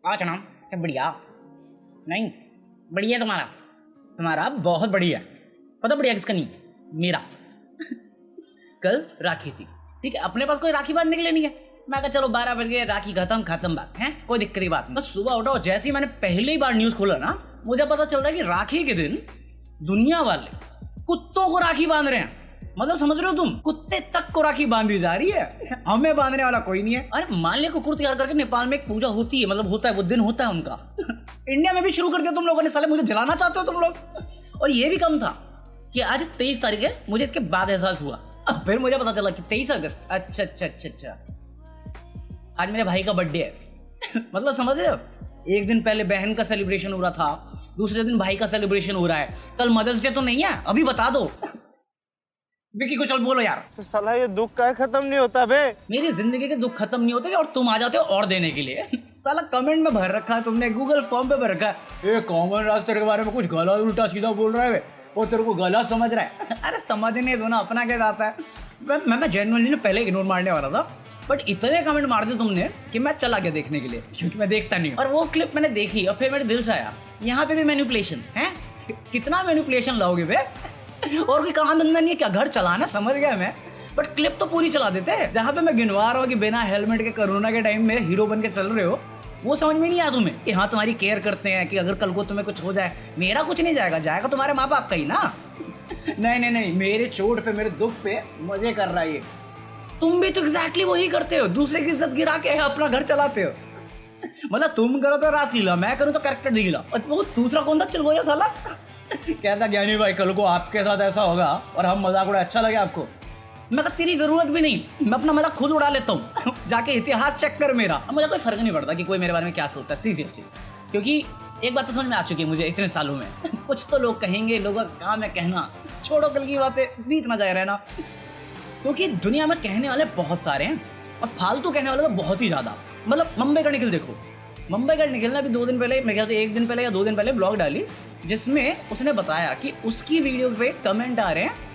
अच्छा नाम अच्छा बढ़िया नहीं बढ़िया तुम्हारा बहुत बढ़िया। पता बढ़िया किसका नहीं मेरा। कल राखी थी, ठीक है, अपने पास कोई राखी बांधने के लिए नहीं है। मैं कहा चलो 12 बज गए, राखी खत्म बात है, कोई दिक्कत की बात नहीं। बस सुबह उठा और जैसे ही मैंने पहली बार न्यूज खोला ना, मुझे पता चल रहा है कि राखी के दिन दुनिया वाले कुत्तों को राखी बांध रहे हैं। मतलब समझ रहे हो तुम, कुत्ते तक को राखी बांधी जा रही है, हमें बांधने वाला कोई नहीं है। अरे मान लिया कुकुर तैयार करके नेपाल में एक पूजा होती है, मतलब होता है, वो दिन होता है उनका। इंडिया में भी शुरू कर दिया तुम लोगों ने, साले मुझे जलाना चाहते हो तुम लोग। और ये भी कम था कि आज 23 तारीख है, मुझे इसके बाद एहसास हुआ। अब फिर मुझे पता चला कि 23 अगस्त। अच्छा आज मेरे भाई का बर्थडे है। मतलब समझ रहे हो, एक दिन पहले बहन का सेलिब्रेशन हो रहा था, दूसरे दिन भाई का सेलिब्रेशन हो रहा है, कल मदर्स डे तो नहीं है, अभी बता दो। विकी को चल बोलो यार। तो साला ये दुख का खत्म नहीं होता बे। मेरी जिंदगी के दुख खत्म नहीं होते और तुम आ जाते हो और देने के लिए। साला कमेंट में भर रखा है तुमने, गूगल फॉर्म पे भर रखा है, कॉमन राज तेरे के बारे में कुछ गला उल्टा सीधा बोल रहा है वो तेरे को गला समझ रहा है। अरे समझने दो ना, अपना क्या जाता है। मैं जेन्युइनली पहले इग्नोर मारने वाला था, बट इतने कमेंट मार दिए तुमने कि मैं चला गया देखने के लिए, क्योंकि मैं देखता नहीं हूँ। और वो क्लिप मैंने देखी और फिर मेरे दिल से आया, यहाँ पे भी मैनिपुलेशन है। कितना मैनिपुलेशन लाओगे बे, और कोई काम धंधा नहीं है क्या, घर चलाना, समझ गया मैं। बट क्लिप तो पूरी चला देते हैं। जहाँ पे मैं गिनवा रहा हूँ कि बिना हेलमेट के कोरोना के टाइम में हीरो बन के चल रहे हो, वो समझ में नहीं आया तुम्हें कि हाँ तुम्हारी केयर करते हैं, कि अगर कल को तुम्हें कुछ हो जाए। मेरा कुछ नहीं जाएगा तुम्हारे माँ बाप का ही ना। नहीं, मेरे चोट पे, मेरे दुख पे मजे कर रहा है ये। तुम भी तो एग्जैक्टली वही करते हो, दूसरे की इज्जत गिरा के अपना घर चलाते हो। मतलब तुम करो तो रासलीला, मैं करूँ तो कैरेक्टर दिखला। वो दूसरा कौन था, चल गया साला। कहता ज्ञानी भाई कल को आपके साथ ऐसा होगा और हम मजाक उड़ा, अच्छा लगे आपको। मैं कहा तेरी जरूरत भी नहीं, मैं अपना मजाक खुद उड़ा लेता हूँ। जाके इतिहास चेक कर मेरा। अब मुझे कोई फर्क नहीं पड़ता कि कोई मेरे बारे में क्या सोचता है, सीरियसली। क्योंकि एक बात तो समझ में आ चुकी है मुझे इतने सालों में। कुछ तो लोग कहेंगे, लोगों का काम है कहना, छोड़ो कल की बातें, बीत ना जाए रहना। क्योंकि दुनिया में कहने वाले बहुत सारे हैं और फालतू कहने वाले तो बहुत ही ज्यादा। मतलब मुंबई का निखिल देखो, मुंबई का निखिल ने अभी 2 दिन पहले, मेरे ख्याल से 1 दिन पहले या 2 दिन पहले ब्लॉग डाली, जिसमें उसने बताया कि उसकी वीडियो पे कमेंट आ रहे हैं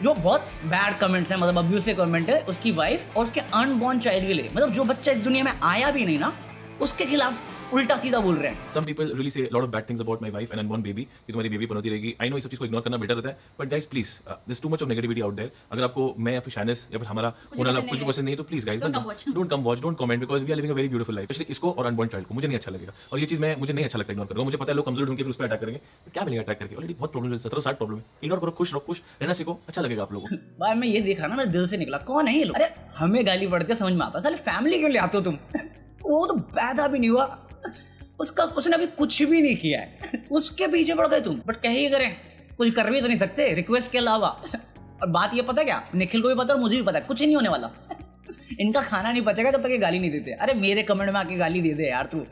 जो बहुत बैड कमेंट्स हैं, मतलब अब्यूसिव कमेंट है उसकी वाइफ और उसके अनबॉर्न चाइल्ड के लिए। मतलब जो बच्चा इस दुनिया में आया भी नहीं ना, उसके खिलाफ उल्टा सीधा बोल रहे हैं। Some people really say a lot of bad things about my wife and unborn baby कि तुम्हारी बेबी पनौती रहेगी। I know इस सब चीज़ को इग्नोर करना बेटर रहता है, but guys please there's too much of negativity out there। अगर आपको मैं या फिर शाइनेस या फिर हमारा होने वाला कुछ भी पसंद नहीं है तो please guys don't come watch, don't comment because we are living a very beautiful life। Specially इसको और अनबॉर्न चाइल्ड को मुझे नहीं अच्छा लगेगा, और ये चीज़ मुझे नहीं अच्छा लगता इग्नोर करना। मुझे पता है लोग कमजोर ढूंढ के फिर उस पर अटैक करेंगे, क्या मिलेगा अटैक करके, ऑलरेडी बहुत प्रॉब्लम है, 17-60 प्रॉब्लम है। इग्नोर करो, खुश रहो, खुश रहना सीखो, अच्छा लगेगा आप लोगों को। भाई मैं ये देखा ना, मेरे दिल से निकला, कौन है ये लोग। अरे हमें गाली पड़ती है, समझ में आता है, साले फैमिली क्यों ले आते हो तुम। वो तो पैदा भी नहीं हुआ, उसने अभी कुछ भी नहीं किया है, उसके पीछे पड़ गए तुम। बट क्या ही करें, कुछ कर भी तो नहीं सकते रिक्वेस्ट के अलावा। और बात ये पता क्या, निखिल को भी पता और मुझे भी पता है, कुछ नहीं होने वाला। इनका खाना नहीं बचेगा जब तक ये गाली नहीं देते। अरे मेरे कमेंट में आके गाली दे दे यार तू,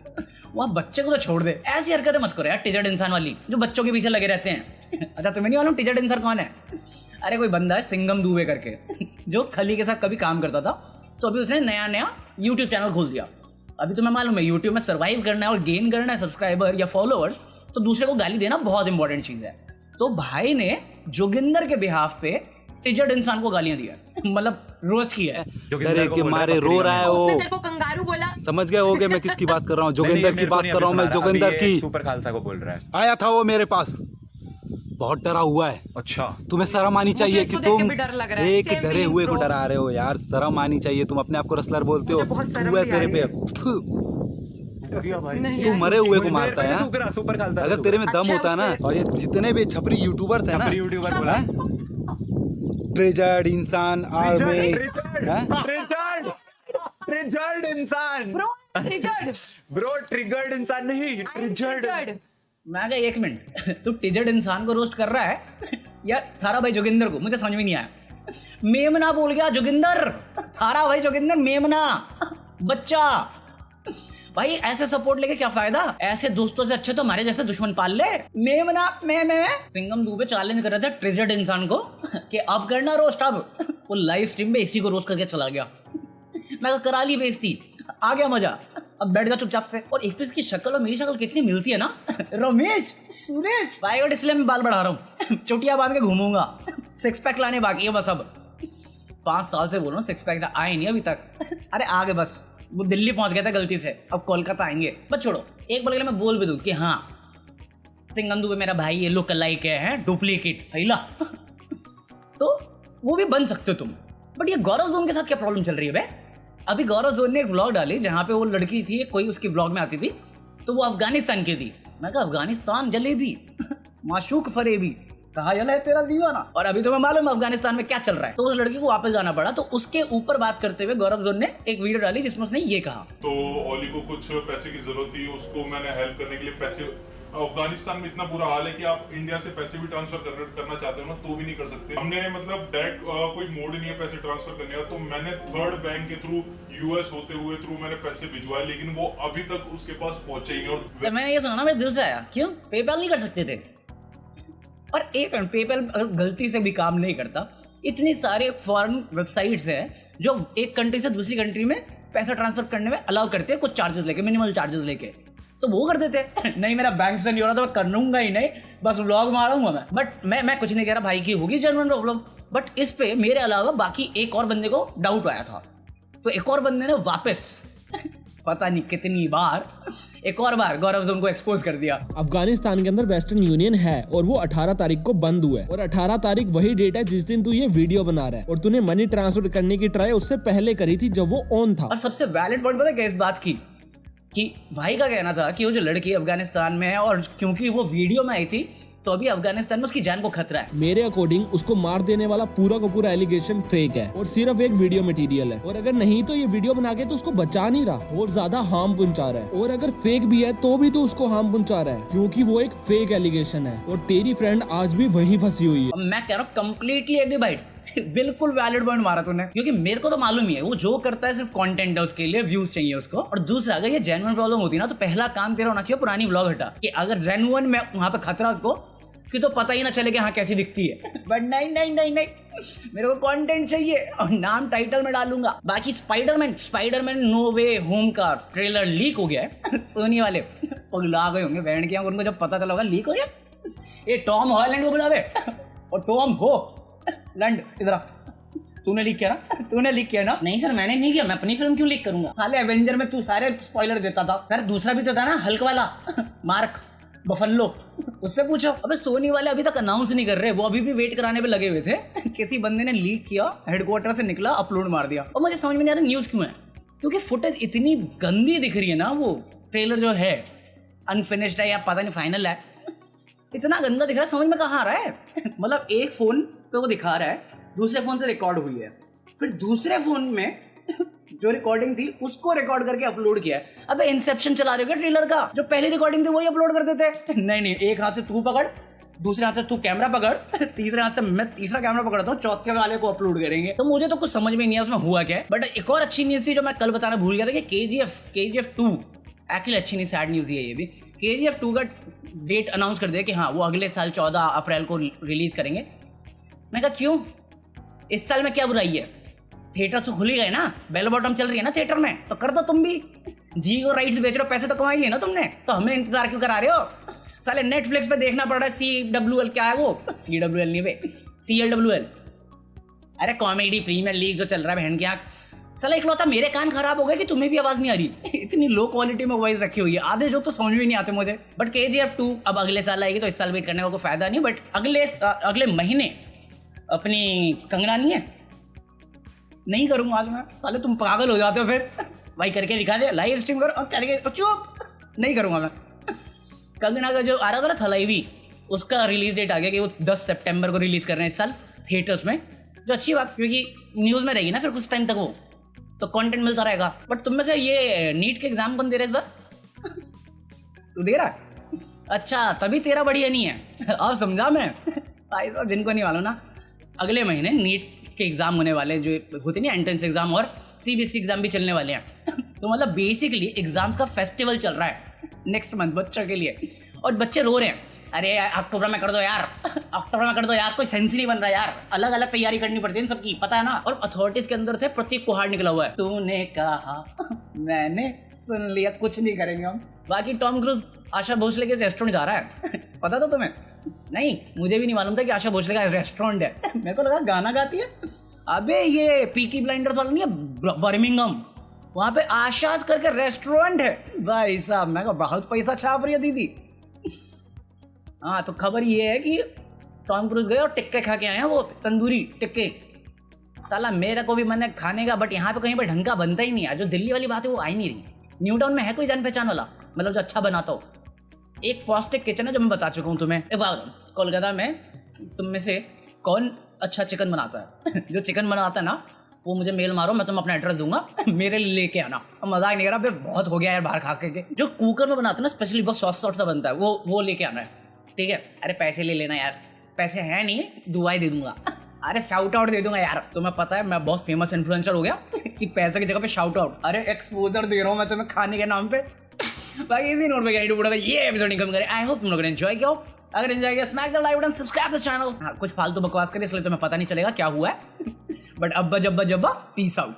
वहाँ बच्चे को तो छोड़ दे। ऐसी हरकतें मत करो यार, टिजर्ड इंसान वाली, जो बच्चों के पीछे लगे रहते हैं। अच्छा तुम्हें नहीं मालूम टिजर्ड इंसान कौन है? अरे कोई बंदा है सिंगम दुबे करके, जो खली के साथ कभी काम करता था, तो अभी उसने नया यूट्यूब चैनल खोल दिया। अभी तुम्हें मालूम है यूट्यूब में सर्वाइव करना है और गेन करना है सब्सक्राइबर या फॉलोअर्स, तो दूसरे को गाली देना बहुत इंपॉर्टेंट चीज है। तो भाई ने जोगिंदर के बिहाफ पे टिजर्ड इंसान को गालियां दिया, मतलब रोस्ट किया है। डरे के मारे रो रहा है वो, तेरे को कंगारू बोला। समझ गए होगे मैं किसकी बात कर रहा हूँ, जोगिंदर की बात कर रहा हूँ मैं, जोगिंदर की। सुपर खालसा को बोल रहा है। आया था वो मेरे पास, बहुत डरा हुआ है। अच्छा तुम्हें शर्म आनी चाहिए कि तुम एक Same डरे feelings हुए को bro। डरा रहे हो यार, शर्म आनी चाहिए। तुम अपने आप को रसलर बोलते हो, मुझे बहुत शर्म तू है भी तेरे आ पे, तू मरे हुए को मारता है हाँ? सुपर खालसा। अगर तेरे में दम अच्छा, होता है ना, उसपे- और ये जितने भी छपरी यूट्यूबर्स हैं ना, यूट्यूबर बोला हैं? ट्रेजर्ड इंसान आर्मी, ट्रिजर्ड इंसान ब्रो ट्रिजर्ड, ब्रो, ट्रिगर्ड इंसान नहीं, ट्रिजर्ड। मैं कहा 1 मिनट, तू टिजर्ड इंसान को रोस्ट कर रहा है या थारा भाई जोगिंदर को? मुझे समझ में नहीं आया। मेमना बोल गया जोगिंदर, थारा भाई जोगिंदर मेमना बच्चा। भाई ऐसे सपोर्ट लेके क्या फायदा, ऐसे दोस्तों से अच्छे तो हमारे जैसे दुश्मन पाल ले। मेमना मैं सिंगम दुबे चैलेंज कर रहा था ट्रिजर्ड इंसान को कि अब करना रोस्ट। अब वो लाइव स्ट्रीम में इसी को रोस्ट करके चला गया। मैं करा ली बेइज्जती, आ गया मजा, अब बैठ जा चुपचाप से। और एक तो इसकी शक्ल और मेरी शक्ल कितनी मिलती है ना। रमेश सुरेश भाई, और इसलिए मैं बाल बढ़ा रहा हूँ, चुटिया बांध के घूमूंगा। 6 पैक लाने बाकी है बस। अब 5 साल से बोल रहा हूँ, 6 पैक आए नहीं अभी तक। अरे आगे बस वो दिल्ली पहुंच गया था गलती से, अब कोलकाता आएंगे। बस छोड़ो, एक बार के लिए मैं बोल भी दूं कि हाँ सिंघम दुबे मेरा भाई, ये लुक अलाइक है, डुप्लीकेट हैला तो वो भी बन सकते हो तुम। बट ये गौरव जोन के साथ क्या प्रॉब्लम चल रही है बे? अभी गौरव जोन ने एक व्लॉग डाली जहाँ पे वो लड़की थी, कोई उसकी व्लॉग में आती थी, तो वो अफगानिस्तान की थी। मैं कहा अफगानिस्तान जलेबी माशूक फरेबी, कहा जला है तेरा दीवाना। और अभी तो मैं मालूम अफगानिस्तान में क्या चल रहा है, तो उस लड़की को वापस जाना पड़ा। तो उसके ऊपर बात करते हुए गौरव जोन ने एक वीडियो डाली जिसमें उसने ये कहा, तो ओली को कुछ पैसे की जरूरत थी, उसको मैंने हेल्प करने के लिए पैसे, अफगानिस्तान में इतना बुरा हाल है कि आप इंडिया से पैसे भी ट्रांसफर करना चाहते हो ना तो भी नहीं कर सकते। हमने मतलब डायरेक्ट कोई मोड नहीं है पैसे ट्रांसफर करने का, तो मैंने थर्ड बैंक के थ्रू यूएस होते हुए थ्रू मैंने पैसे भिजवाए, लेकिन वो अभी तक उसके पास पहुंचे ही नहीं। और मैंने ये सुना ना, मेरे दिल से आया, क्यों पेपैल नहीं कर सकते थे? और एक पेपैल अगर गलती से भी काम नहीं करता, इतनी सारे फॉरेन वेबसाइट्स हैं जो एक कंट्री से दूसरी कंट्री में पैसा ट्रांसफर करने में अलाउ करते हैं, कुछ चार्जेस लेके, मिनिमल चार्जेस लेके, तो वो कर देते नहीं मेरा बैंक से नहीं हो रहा तो मैं कर लूंगा ही नहीं, बस व्लॉग मारूंगा मैं। बट मैं कुछ नहीं कह रहा, भाई की होगी जेन्युइन प्रॉब्लम, बट इस पे मेरे अलावा बाकी एक और बंदे को डाउट आया था, तो एक और बंदे ने वापस पता नहीं कितनी बार एक और बार गौरव जोन को एक्सपोज कर दिया। अफगानिस्तान के अंदर वेस्टर्न यूनियन है और वो 18 तारीख को बंद हुआ है, और 18 तारीख वही डेट है जिस दिन तू ये वीडियो बना रहा है, और तूने मनी ट्रांसफर करने की ट्राई उससे पहले करी थी जब वो ऑन था। और सबसे वैलिड पॉइंट पता है क्या इस बात की, कि भाई का कहना था कि वो जो लड़की अफगानिस्तान में है और क्योंकि वो वीडियो में आई थी तो अभी अफगानिस्तान में उसकी जान को खतरा है। मेरे अकॉर्डिंग उसको मार देने वाला पूरा का पूरा एलिगेशन फेक है और सिर्फ एक वीडियो मटेरियल है, और अगर नहीं तो ये वीडियो बना के तो उसको बचा नहीं रहा और ज्यादा हार्म पहुंचा रहा है, और अगर फेक भी है तो भी तो उसको हार्म पहुंचा रहा है क्योंकि वो एक फेक एलिगेशन है, और तेरी फ्रेंड आज भी वहीं फंसी हुई है। मैं कह रहा हूँ कंप्लीटली एग्री भाई, बिल्कुल वैलिड पॉइंट मारा तूने, क्योंकि मेरे को तो मालूम ही है वो जो करता है सिर्फ कंटेंट है, उसके लिए व्यूज चाहिए उसको। और दूसरा, अगर ये जेन्युइन प्रॉब्लम होती ना तो पहला काम तेरा होना चाहिए पुरानी व्लॉग हटा, कि अगर जेन्युइन में वहां पे खतरा उसको कि तो पता ही ना चले कि हाँ कैसी दिखती है। बट नहीं मेरे को कंटेंट चाहिए और नाम टाइटल में डालूंगा। बाकी स्पाइडरमैन नो वे होम का ट्रेलर लीक हो गया है सोनी वाले पगला गए होंगे बैंड किया, उनको जब पता चला होगा लीक हो गया, ये टॉम हॉलैंड को बुला दे और टॉम हो लैंड इधर तूने लीक किया ना? नहीं सर मैंने नहीं किया, मैं अपनी फिल्म क्यों लीक करूंगा? साले एवेंजर में तू सारे स्पॉइलर देता था सर, दूसरा भी तो था ना हल्क वाला मार्क बफल्लो, उससे पूछो। अबे सोनी वाले अभी तक अनाउंस नहीं कर रहे, वो अभी भी वेट कराने पे लगे हुए थे किसी बंदे ने लीक किया, हेडक्वार्टर से निकला, अपलोड मार दिया। और मुझे समझ में नहीं आ रहा न्यूज क्यों है, क्योंकि फुटेज इतनी गंदी दिख रही है ना, वो ट्रेलर जो है अनफिनिश्ड है या पता नहीं फाइनल है, इतना गंदा दिख रहा है, समझ में कहाँ आ रहा है मतलब एक फोन पे वो दिखा रहा है, दूसरे फोन से रिकॉर्ड हुई है, फिर दूसरे फोन में जो रिकॉर्डिंग थी उसको रिकॉर्ड करके अपलोड किया है। अबे इंसेप्शन चला रहे हो क्या ट्रेलर का? जो पहली रिकॉर्डिंग थी वही अपलोड कर देते। नहीं, एक हाथ से तू पकड़, दूसरे हाथ से तू कैमरा पकड़, तीसरे हाथ से मैं तीसरा कैमरा पकड़ता हूँ, चौथे वाले को अपलोड करेंगे। तो मुझे तो कुछ समझ में नहीं आया उसमें हुआ क्या है। बट एक और अच्छी न्यूज थी जो मैं कल बताना भूल गया था कि KGF 2 एक्चुअली अच्छी नहीं, सैड न्यूज ये भी, KGF 2 का डेट अनाउंस कर दिया कि हाँ वो अगले साल 14 अप्रैल को रिलीज करेंगे। मैं कहा क्यों, इस साल में क्या बुराई है? थिएटर तो खुल ही गए ना, बेल बॉटम चल रही है ना थिएटर में, तो कर दो तुम भी। जियो राइट्स बेच रहे हो, पैसे तो कमा ही लिए ना तुमने, तो हमें इंतजार क्यों करा रहे हो? साले नेटफ्लिक्स पे देखना पड़ रहा है CWL, क्या है वो? CWL नहीं बे, CLWL, अरे कॉमेडी प्रीमियर लीग जो चल रहा है बहन की आंख। साला इकलौता मेरे कान खराब हो गए कि तुम्हें भी आवाज नहीं आ रही इतनी लो क्वालिटी में वॉइस रखी हुई है, आधे जो तो समझ में नहीं आते मुझे। बट KGF 2 अब अगले साल आएगी, तो इस साल वेट करने का कोई फायदा नहीं। बट अगले महीने अपनी कंगना नहीं है, नहीं करूंगा आज मैं। साले तुम पागल हो जाते हो फिर भाई, करके दिखा दे, लाइव स्ट्रीम करो और करके चुप, नहीं करूंगा मैं। कंगना का जो आ रहा था ना थलाईवी, उसका रिलीज डेट आ गया कि वो 10 सितंबर को रिलीज कर रहे हैं इस साल थिएटर्स में, जो अच्छी बात, क्योंकि न्यूज में रहेगी ना फिर कुछ टाइम तक वो, तो कंटेंट मिलता रहेगा। बट तुम में से ये नीट के एग्जाम कौन दे रहे इस बार? तू दे रहा है? अच्छा, तभी तेरा बढ़िया नहीं है अब समझा मैं। भाई साहब जिनको नहीं मालूम ना, अगले महीने नीट के एग्जाम होने वाले, जो होते नहीं एंट्रेंस एग्जाम, और CBSE एग्जाम भी चलने वाले हैं तो मतलब बेसिकली एग्जाम्स का फेस्टिवल चल रहा है नेक्स्ट मंथ बच्चों के लिए, और बच्चे रो रहे हैं, अरे अक्टूबर में कर दो यार, अक्टूबर में कर दो यार, कोई सेंस नहीं बन रहा यार, अलग अलग तैयारी करनी पड़ती है इन सबकी, पता है ना। और अथॉरिटीज के अंदर से प्रतीक कुहाड़ निकला हुआ है, तूने कहा मैंने सुन लिया, कुछ नहीं करेंगे हम। बाकी टॉम क्रूज आशा भोसले के रेस्टोरेंट जा रहा है पता था तुम्हें? नहीं, मुझे भी नहीं मालूम था कि आशा भोसले का रेस्टोरेंट है मेरे को लगा गाना गाती है। अबे ये पीकी ब्लाइंडर्स वाला नहीं है, बर्मिंघम, वहाँ पे आशास करके रेस्टोरेंट है भाई साहब। मैं कहा बहुत पैसा छाप रही है दीदी। हाँ तो खबर ये है कि टॉम क्रूज गए और टिक्के खा के आए हैं, वो तंदूरी टिक्के। साला मेरा को भी मन है खाने का, बट यहाँ पे कहीं पर ढंग का बनता ही नहीं है। जो दिल्ली वाली बात है वो आई नहीं रही। न्यू टाउन में है कोई जान पहचान वाला, मतलब जो अच्छा बनाता हो? एक पौष्टिक किचन है जो मैं बता चुका हूँ तुम्हें। एक बात बताओ, कोलकाता में तुम में से कौन अच्छा चिकन बनाता है? जो चिकन बनाता है ना वो मुझे मेल मारो, मैं तुम्हें अपना एड्रेस दूंगा, मेरे लिए लेके आना। अब मजाक नहीं कर रहा, फिर बहुत हो गया यार बाहर खा के। जो कुकर में बनाते हैं ना स्पेशली, बहुत सॉफ्ट सॉफ्ट सा बनता है, वो लेके आना है, ठीक है? अरे पैसे ले लेना यार, पैसे है नहीं, दुआई दे दूंगा। अरे शाउट आउट दे दूंगा यार। तुम्हें पता है मैं बहुत फेमस इन्फ्लुएंसर हो गया कि पैसे की जगह पे शाउट आउट। अरे एक्सपोजर दे रहा हूँ मैं तुम्हें खाने के नाम पे। बाकी इसी नोट पे ये एपिसोड कम करें। आई होप तुम लोगों ने एंजॉय किया हो। अगर एंजॉय किया smash the like button, subscribe the channel. हाँ कुछ फालतू बकवास करें इसलिए तुम्हें पता नहीं चलेगा क्या हुआ है। बट अब्बा जब्बा जब्बा पीस आउट।